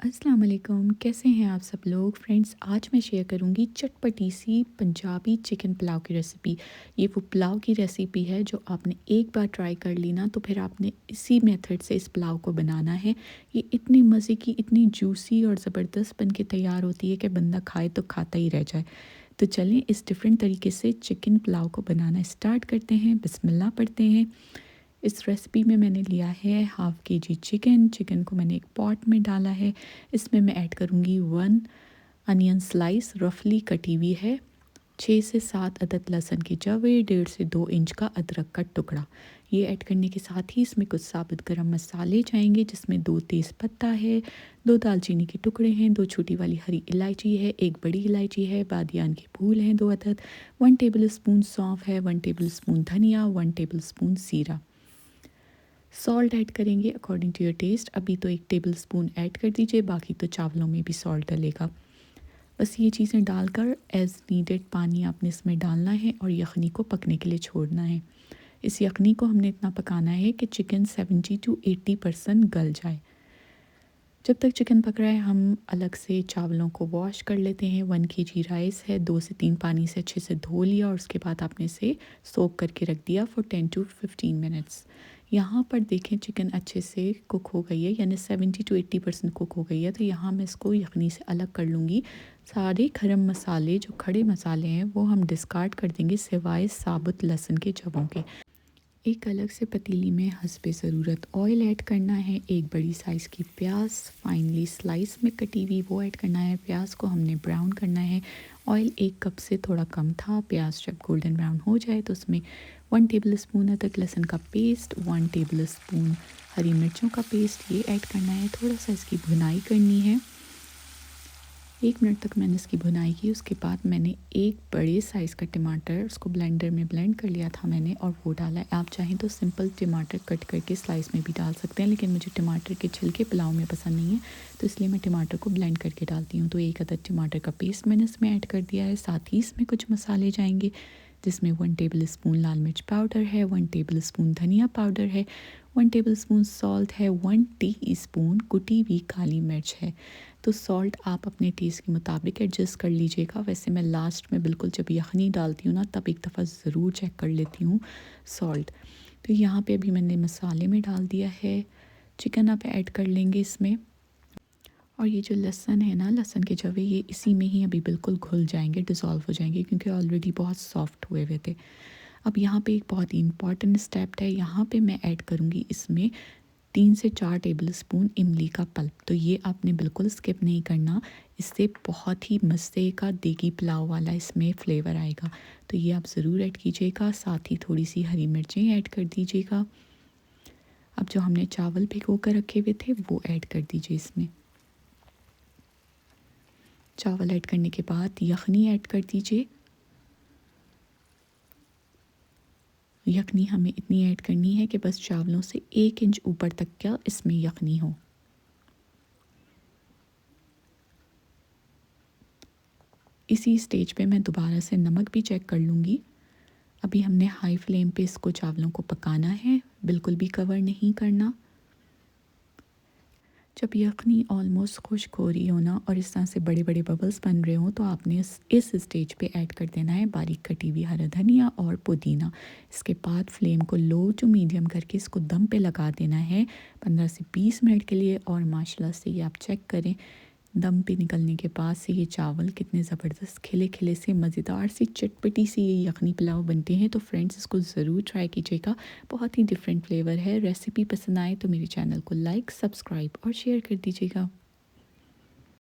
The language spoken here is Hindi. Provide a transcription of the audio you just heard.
अस्सलाम वालेकुम, कैसे हैं आप सब लोग फ्रेंड्स। आज मैं शेयर करूंगी चटपटी सी पंजाबी चिकन पुलाव की रेसिपी। ये वो पुलाव की रेसिपी है जो आपने एक बार ट्राई कर ली ना तो फिर आपने इसी मेथड से इस पुलाव को बनाना है। ये इतनी मज़े की, इतनी जूसी और ज़बरदस्त बन के तैयार होती है कि बंदा खाए तो खाता ही रह जाए। तो चलें इस डिफरेंट तरीके से चिकन पुलाव को बनाना स्टार्ट करते हैं। बिस्मिल्लाह पढ़ते हैं। इस रेसिपी में मैंने लिया है हाफ़ के जी चिकन। चिकन को मैंने एक पॉट में डाला है। इसमें मैं ऐड करूँगी 1 अनियन स्लाइस रफली कटी हुई है, 6 से 7 अदद लहसुन की जवे, 1.5 से 2 इंच का अदरक का टुकड़ा। ये ऐड करने के साथ ही इसमें कुछ साबुत गरम मसाले जाएंगे, जिसमें 2 तेज़ पत्ता है, 2 दालचीनी के टुकड़े हैं, 2 छोटी वाली हरी इलायची है, 1 बड़ी इलायची है, बादियान के फूल हैं 2 अदद, 1 टेबल स्पून सौंफ है, 1 टेबल स्पून धनिया, 1 टेबल स्पून जीरा। सॉल्ट ऐड करेंगे अकॉर्डिंग टू योर टेस्ट। अभी तो 1 टेबल स्पून ऐड कर दीजिए, बाकी तो चावलों में भी सॉल्ट डलेगा। बस ये चीज़ें डालकर एज़ नीडेड पानी आपने इसमें डालना है और यखनी को पकने के लिए छोड़ना है। इस यखनी को हमने इतना पकाना है कि चिकन 70 टू 80% गल जाए। जब तक चिकन पक रहा है हम अलग से चावलों को वॉश कर लेते हैं। 1 केजी राइस है, 2 से 3 पानी से अच्छे से धो लिया और उसके बाद आपने इसे सोक करके रख दिया फॉर 10 टू 15 मिनट्स। यहाँ पर देखें चिकन अच्छे से कुक हो गई है, यानी 70 टू 80% कुक हो गई है। तो यहाँ मैं इसको यखनी से अलग कर लूँगी। सारे गरम मसाले जो खड़े मसाले हैं वो हम डिस्कार्ड कर देंगे, सिवाय साबुत लहसुन के जवों के। एक अलग से पतीली में हस्बे ज़रूरत ऑयल ऐड करना है। एक बड़ी साइज़ की प्याज फाइनली स्लाइस में कटी हुई वो ऐड करना है। प्याज को हमने ब्राउन करना है। ऑयल 1 कप से थोड़ा कम था। प्याज जब गोल्डन ब्राउन हो जाए तो उसमें 1 टेबल स्पून अदरक लहसुन का पेस्ट, 1 टेबल स्पून हरी मिर्चों का पेस्ट ये ऐड करना है। थोड़ा सा इसकी भुनाई करनी है। 1 मिनट तक मैंने इसकी भुनाई की। उसके बाद मैंने एक बड़े साइज़ का टमाटर उसको ब्लेंडर में ब्लेंड कर लिया था मैंने और वो डाला है। आप चाहें तो सिंपल टमाटर कट करके स्लाइस में भी डाल सकते हैं, लेकिन मुझे टमाटर के छिलके पुलाव में पसंद नहीं है, तो इसलिए मैं टमाटर को ब्लेंड करके डालती हूँ। तो 1 अदद टमाटर का पेस्ट मैंने इसमें ऐड कर दिया है। साथ ही इसमें कुछ मसाले जाएंगे, जिसमें 1 टेबल स्पून लाल मिर्च पाउडर है, 1 टेबल स्पून धनिया पाउडर है, 1 टेबल स्पून सॉल्ट है, 1 टीस्पून कुटी हुई काली मिर्च है। तो सॉल्ट आप अपने टेस्ट के मुताबिक एडजस्ट कर लीजिएगा। वैसे मैं लास्ट में बिल्कुल जब यखनी डालती हूँ ना तब एक दफ़ा ज़रूर चेक कर लेती हूँ सॉल्ट। तो यहाँ पे अभी मैंने मसाले में डाल दिया है। चिकन आप ऐड कर लेंगे इसमें। और ये जो लहसुन है ना, लहसुन के जवे ये इसी में ही अभी बिल्कुल घुल जाएंगे, डिज़ोल्व हो जाएंगे, क्योंकि ऑलरेडी बहुत सॉफ्ट हुए हुए थे। अब यहाँ पे एक बहुत ही इंपॉर्टेंट स्टेप है। यहाँ पे मैं ऐड करूँगी इसमें 3 से 4 टेबल स्पून इमली का पल्प। तो ये आपने बिल्कुल स्किप नहीं करना। इससे बहुत ही मज़े का देगी पुलाव वाला इसमें फ्लेवर आएगा। तो ये आप ज़रूर ऐड कीजिएगा। साथ ही थोड़ी सी हरी मिर्चें ऐड कर दीजिएगा। अब जो हमने चावल भिगो कर रखे हुए थे वो ऐड कर दीजिए इसमें। चावल ऐड करने के बाद यखनी ऐड कर दीजिए। यखनी हमें इतनी ऐड करनी है कि बस चावलों से 1 इंच ऊपर तक का इसमें यखनी हो। इसी स्टेज पे मैं दोबारा से नमक भी चेक कर लूँगी। अभी हमने हाई फ्लेम पे इसको चावलों को पकाना है, बिल्कुल भी कवर नहीं करना। जब यखनी ऑलमोस्ट खुश्क हो रही हो ना और इस तरह से बड़े बड़े बबल्स बन रहे हो, तो आपने इस स्टेज पे ऐड कर देना है बारीक कटी हुई हरा धनिया और पुदीना। इसके बाद फ्लेम को लो टू मीडियम करके इसको दम पे लगा देना है 15 से 20 मिनट के लिए। और माशाल्लाह से ये आप चेक करें, दम पे निकलने के बाद से ये चावल कितने ज़बरदस्त खिले खिले से मज़ेदार सी चटपटी सी ये यखनी पुलाव बनते हैं। तो फ्रेंड्स इसको ज़रूर ट्राई कीजिएगा। बहुत ही डिफरेंट फ्लेवर है। रेसिपी पसंद आए तो मेरे चैनल को लाइक, सब्सक्राइब और शेयर कर दीजिएगा।